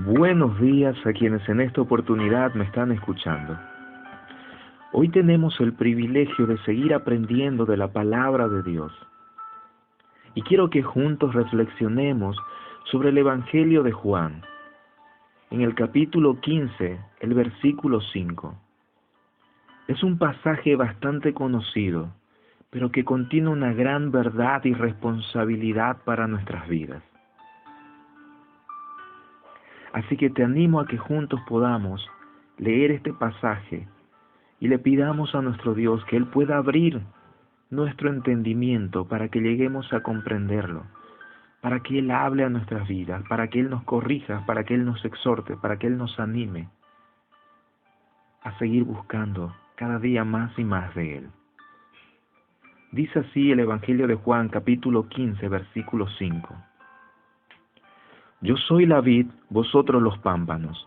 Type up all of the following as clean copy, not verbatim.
Buenos días a quienes en esta oportunidad me están escuchando. Hoy tenemos el privilegio de seguir aprendiendo de la palabra de Dios. Y quiero que juntos reflexionemos sobre el Evangelio de Juan, en el capítulo 15, el versículo 5. Es un pasaje bastante conocido, pero que contiene una gran verdad y responsabilidad para nuestras vidas. Así que te animo a que juntos podamos leer este pasaje y le pidamos a nuestro Dios que Él pueda abrir nuestro entendimiento para que lleguemos a comprenderlo, para que Él hable a nuestras vidas, para que Él nos corrija, para que Él nos exhorte, para que Él nos anime a seguir buscando cada día más y más de Él. Dice así el Evangelio de Juan, capítulo 15, versículo 5. Yo soy la vid, vosotros los pámpanos.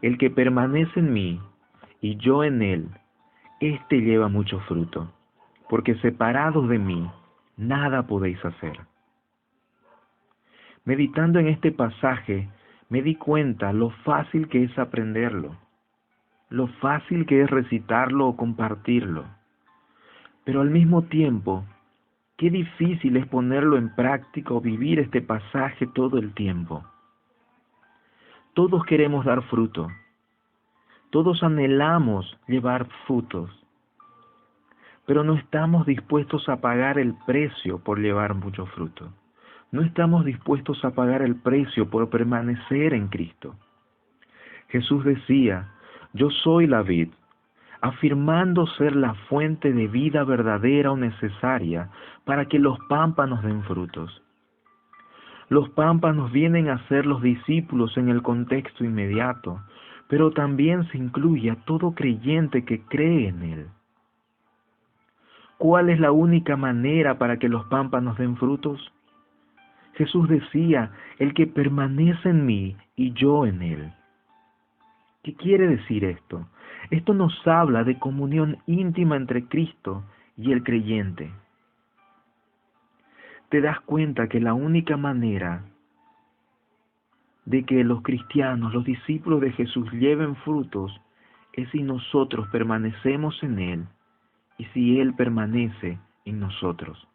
El que permanece en mí y yo en él, éste lleva mucho fruto, porque separados de mí, nada podéis hacer. Meditando en este pasaje, me di cuenta lo fácil que es aprenderlo, lo fácil que es recitarlo o compartirlo, pero al mismo tiempo, qué difícil es ponerlo en práctica o vivir este pasaje todo el tiempo. Todos queremos dar fruto, todos anhelamos llevar frutos, pero no estamos dispuestos a pagar el precio por llevar mucho fruto. No estamos dispuestos a pagar el precio por permanecer en Cristo. Jesús decía, yo soy la vid, afirmando ser la fuente de vida verdadera o necesaria para que los pámpanos den frutos. Los pámpanos vienen a ser los discípulos en el contexto inmediato, pero también se incluye a todo creyente que cree en Él. ¿Cuál es la única manera para que los pámpanos den frutos? Jesús decía, el que permanece en mí y yo en Él. ¿Qué quiere decir esto? Esto nos habla de comunión íntima entre Cristo y el creyente. Te das cuenta que la única manera de que los cristianos, los discípulos de Jesús lleven frutos es si nosotros permanecemos en Él y si Él permanece en nosotros.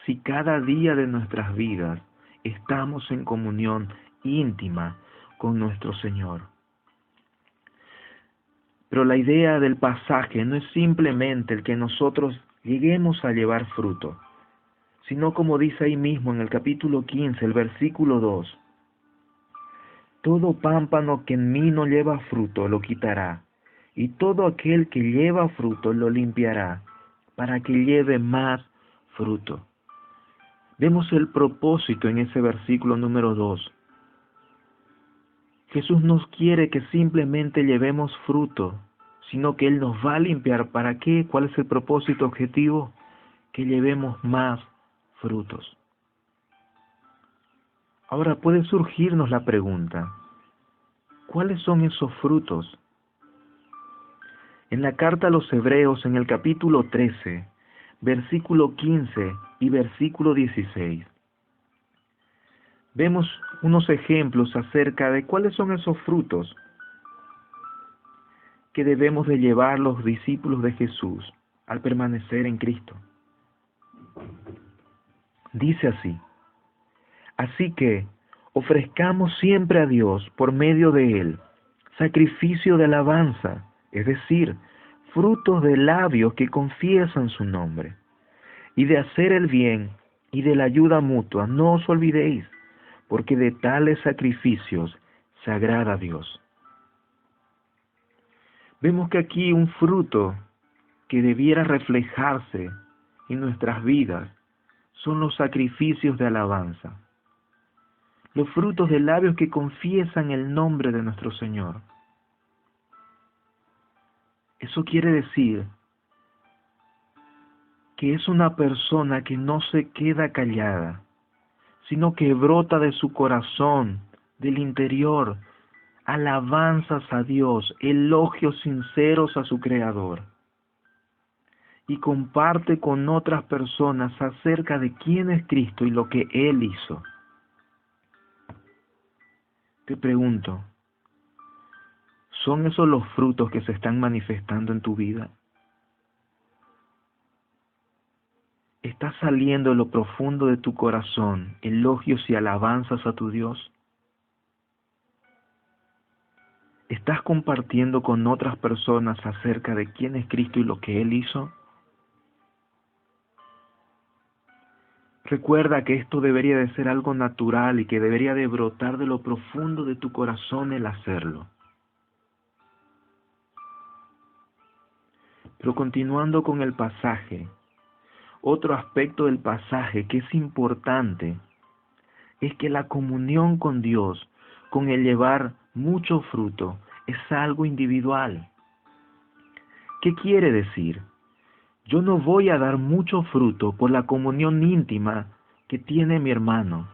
Si cada día de nuestras vidas estamos en comunión íntima con nuestro Señor. Pero la idea del pasaje no es simplemente el que nosotros lleguemos a llevar fruto, sino como dice ahí mismo en el capítulo 15, el versículo 2, todo pámpano que en mí no lleva fruto lo quitará, y todo aquel que lleva fruto lo limpiará, para que lleve más fruto. Vemos el propósito en ese versículo número 2. Jesús nos quiere que simplemente llevemos fruto, sino que Él nos va a limpiar. ¿Para qué? ¿Cuál es el propósito objetivo? Que llevemos más frutos. Ahora puede surgirnos la pregunta, ¿cuáles son esos frutos? En la carta a los Hebreos, en el capítulo 13, versículo 15 y versículo 16, vemos unos ejemplos acerca de cuáles son esos frutos que debemos de llevar los discípulos de Jesús al permanecer en Cristo. Dice así, así que ofrezcamos siempre a Dios por medio de Él sacrificio de alabanza, es decir, frutos de labios que confiesan su nombre, y de hacer el bien y de la ayuda mutua no os olvidéis, porque de tales sacrificios se agrada a Dios. Vemos que aquí un fruto que debiera reflejarse en nuestras vidas son los sacrificios de alabanza, los frutos de labios que confiesan el nombre de nuestro Señor. Eso quiere decir que es una persona que no se queda callada, sino que brota de su corazón, del interior, alabanzas a Dios, elogios sinceros a su Creador, y comparte con otras personas acerca de quién es Cristo y lo que Él hizo. Te pregunto, ¿son esos los frutos que se están manifestando en tu vida? ¿Está saliendo de lo profundo de tu corazón elogios y alabanzas a tu Dios? ¿Estás compartiendo con otras personas acerca de quién es Cristo y lo que Él hizo? Recuerda que esto debería de ser algo natural y que debería de brotar de lo profundo de tu corazón el hacerlo. Pero continuando con el pasaje, otro aspecto del pasaje que es importante es que la comunión con Dios, con el llevar mucho fruto, es algo individual. ¿Qué quiere decir? Yo no voy a dar mucho fruto por la comunión íntima que tiene mi hermano,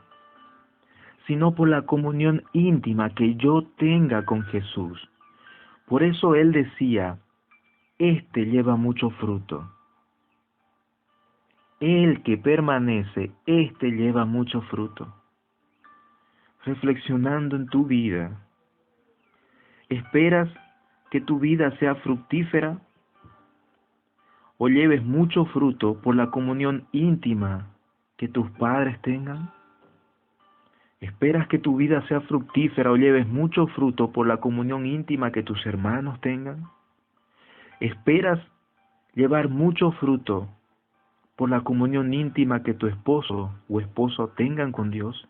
sino por la comunión íntima que yo tenga con Jesús. Por eso Él decía, este lleva mucho fruto. El que permanece, este lleva mucho fruto. Reflexionando en tu vida, ¿esperas que tu vida sea fructífera o lleves mucho fruto por la comunión íntima que tus padres tengan? ¿Esperas que tu vida sea fructífera o lleves mucho fruto por la comunión íntima que tus hermanos tengan? ¿Esperas llevar mucho fruto por la comunión íntima que tu esposo o esposo tengan con Dios?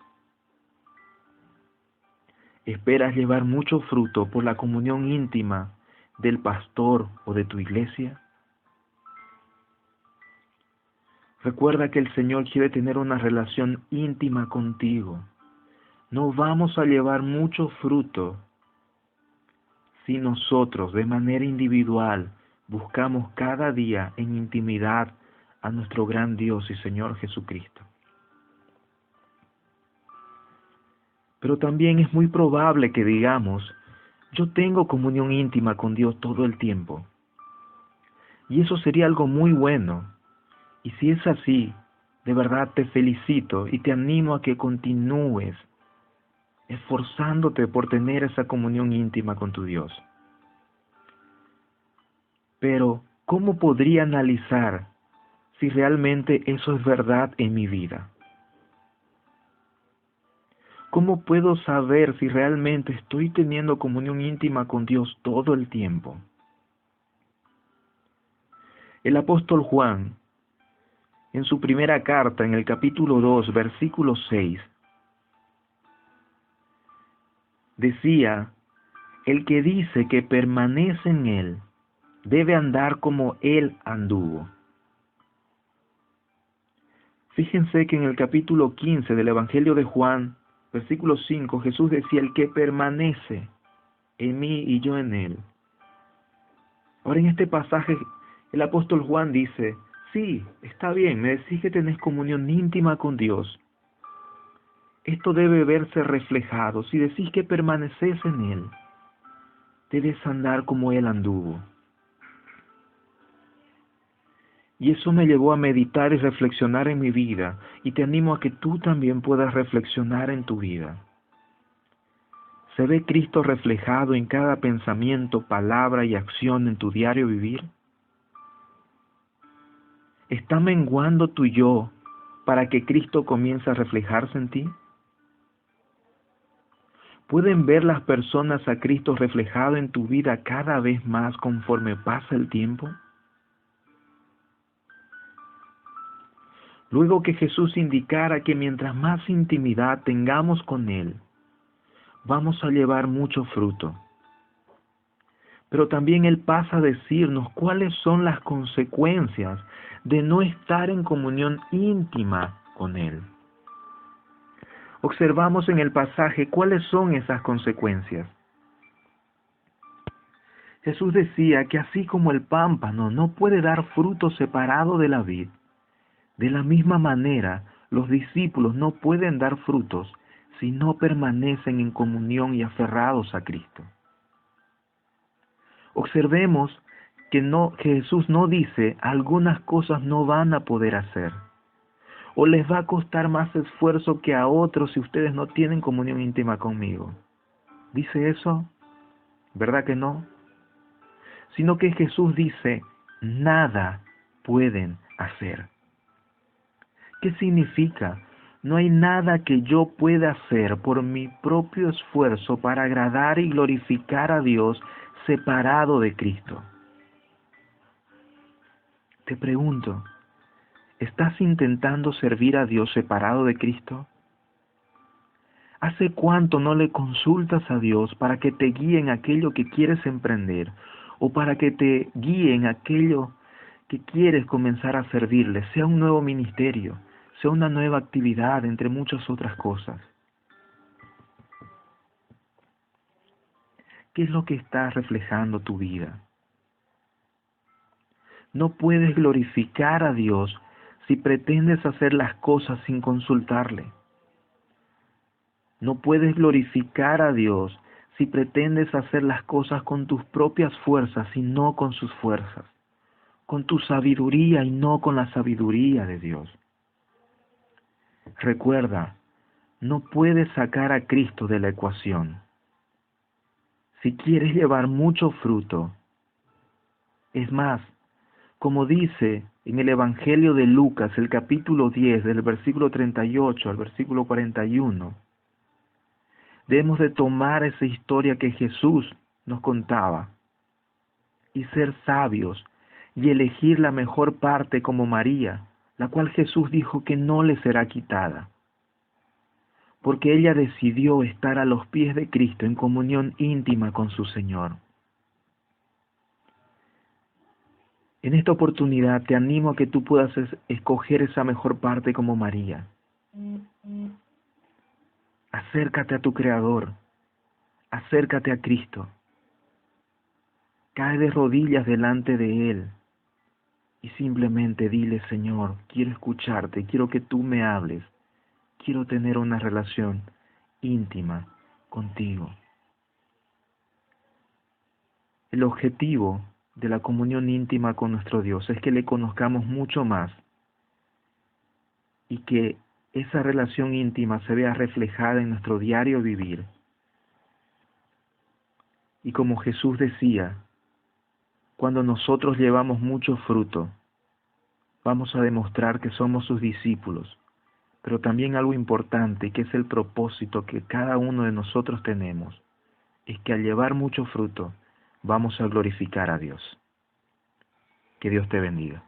¿Esperas llevar mucho fruto por la comunión íntima del pastor o de tu iglesia? Recuerda que el Señor quiere tener una relación íntima contigo. No vamos a llevar mucho fruto si nosotros de manera individual buscamos cada día en intimidad a nuestro gran Dios y Señor Jesucristo. Pero también es muy probable que digamos, yo tengo comunión íntima con Dios todo el tiempo. Y eso sería algo muy bueno. Y si es así, de verdad te felicito y te animo a que continúes esforzándote por tener esa comunión íntima con tu Dios. Pero, ¿cómo podría analizar si realmente eso es verdad en mi vida? ¿Cómo puedo saber si realmente estoy teniendo comunión íntima con Dios todo el tiempo? El apóstol Juan, en su primera carta, en el capítulo 2, versículo 6, decía, el que dice que permanece en Él, debe andar como Él anduvo. Fíjense que en el capítulo 15 del Evangelio de Juan, versículo 5, Jesús decía, el que permanece en mí y yo en Él. Ahora en este pasaje, el apóstol Juan dice, sí, está bien, me decís que tenés comunión íntima con Dios. Esto debe verse reflejado. Si decís que permaneces en Él, debes andar como Él anduvo. Y eso me llevó a meditar y reflexionar en mi vida, y te animo a que tú también puedas reflexionar en tu vida. ¿Se ve Cristo reflejado en cada pensamiento, palabra y acción en tu diario vivir? ¿Está menguando tu yo para que Cristo comience a reflejarse en ti? ¿Pueden ver las personas a Cristo reflejado en tu vida cada vez más conforme pasa el tiempo? Luego que Jesús indicara que mientras más intimidad tengamos con Él, vamos a llevar mucho fruto. Pero también Él pasa a decirnos cuáles son las consecuencias de no estar en comunión íntima con Él. Observamos en el pasaje cuáles son esas consecuencias. Jesús decía que así como el pámpano no puede dar fruto separado de la vid, de la misma manera los discípulos no pueden dar frutos si no permanecen en comunión y aferrados a Cristo. Observemos que Jesús no dice algunas cosas no van a poder hacer, o les va a costar más esfuerzo que a otros si ustedes no tienen comunión íntima conmigo. ¿Dice eso? ¿Verdad que no? Sino que Jesús dice, nada pueden hacer. ¿Qué significa? No hay nada que yo pueda hacer por mi propio esfuerzo para agradar y glorificar a Dios separado de Cristo. Te pregunto, ¿estás intentando servir a Dios separado de Cristo? ¿Hace cuánto no le consultas a Dios para que te guíe en aquello que quieres emprender o para que te guíe en aquello que quieres comenzar a servirle, sea un nuevo ministerio, sea una nueva actividad, entre muchas otras cosas? ¿Qué es lo que está reflejando tu vida? No puedes glorificar a Dios si pretendes hacer las cosas sin consultarle. No puedes glorificar a Dios si pretendes hacer las cosas con tus propias fuerzas y no con sus fuerzas, con tu sabiduría y no con la sabiduría de Dios. Recuerda, no puedes sacar a Cristo de la ecuación. Si quieres llevar mucho fruto, es más, como dice en el Evangelio de Lucas, el capítulo 10, del versículo 38 al versículo 41, debemos de tomar esa historia que Jesús nos contaba y ser sabios y elegir la mejor parte como María, la cual Jesús dijo que no le será quitada, porque ella decidió estar a los pies de Cristo en comunión íntima con su Señor. En esta oportunidad te animo a que tú puedas escoger esa mejor parte como María. Acércate a tu Creador, acércate a Cristo, cae de rodillas delante de Él y simplemente dile: Señor, quiero escucharte, quiero que tú me hables, quiero tener una relación íntima contigo. El objetivo de la comunión íntima con nuestro Dios es que le conozcamos mucho más y que esa relación íntima se vea reflejada en nuestro diario vivir. Y como Jesús decía, cuando nosotros llevamos mucho fruto, vamos a demostrar que somos sus discípulos. Pero también algo importante, que es el propósito que cada uno de nosotros tenemos, es que al llevar mucho fruto, vamos a glorificar a Dios. Que Dios te bendiga.